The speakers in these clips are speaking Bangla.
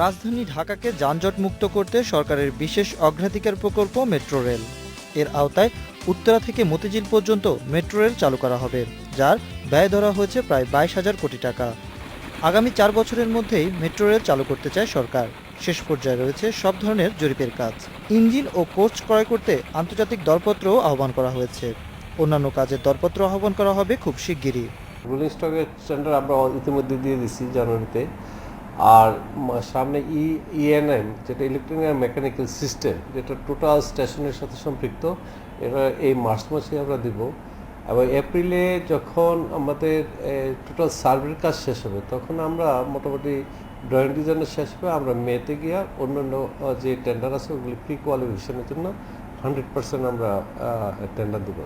রাজধানী ঢাকাকে যানজট মুক্ত করতে সরকারের বিশেষ অগ্রাধিকার প্রকল্প মেট্রো রেল। এর আওতায় উত্তরা থেকে মতিঝিল পর্যন্ত মেট্রো রেল চালু করা হবে, যার ব্যয় ধরা হয়েছে প্রায় 22,000 কোটি টাকা। আগামী 4 বছরের মধ্যেই মেট্রো রেল চালু করতে চায় সরকার। শেষ পর্যায়ে রয়েছে সব ধরনের জরিপের কাজ। ইঞ্জিন ও কোচ ক্রয় করতে আন্তর্জাতিক দরপত্রও আহ্বান করা হয়েছে। অন্যান্য কাজের দরপত্র আহ্বান করা হবে খুব শিগগিরই। রোলিং স্টকের টেন্ডার আমরা ইতিমধ্যে দিয়ে দিচ্ছি জানুয়ারিতে। আর সামনে ইএনএম যেটা ইলেকট্রনিক অ্যান্ড মেকানিক্যাল সিস্টেম, যেটা টোটাল স্টেশনের সাথে সম্পৃক্ত, এটা এই মার্চ মাসে আমরা দিব। এবং এপ্রিলে যখন আমাদের টোটাল সার্ভের কাজ শেষ হবে, তখন আমরা মোটামুটি ড্রয়িং ডিজাইনের শেষ হবে, আমরা মেতে গিয়ে অন্যান্য যে টেন্ডার আছে ওগুলি প্রি কোয়ালিফিকেশনের জন্য 100% আমরা টেন্ডার দেব।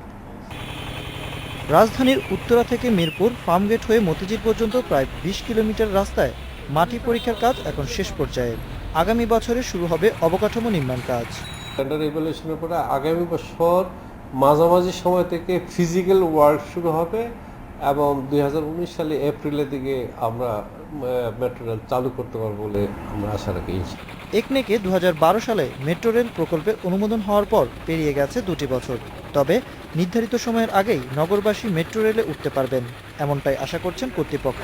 রাজধানীর উত্তরা থেকে মিরপুর ফার্মগেট হয়ে মতিঝিল পর্যন্ত প্রায় 20 কিলোমিটার রাস্তায় মাটি পরীক্ষার কাজ এখন শেষ পর্যায়ে। আগামী বছরে শুরু হবে অবকাঠামো নির্মাণ কাজ। টেন্ডার ইভ্যালুয়েশনের পরে আগামী বছর মাঝামাঝি সময় থেকে ফিজিক্যাল ওয়ার্ক শুরু হবে এবং 2019 সালে এপ্রিলের দিকে আমরা মেট্রো রেল চালু করতে পারবো বলে আমরা আশা রাখি। একনেকে 2012 সালে মেট্রো রেল প্রকল্পের অনুমোদন হওয়ার পর পেরিয়ে গেছে 2টি বছর। তবে নির্ধারিত সময়ের আগেই নগরবাসী মেট্রো রেলে উঠতে পারবেন, এমনটাই আশা করছেন কর্তৃপক্ষ।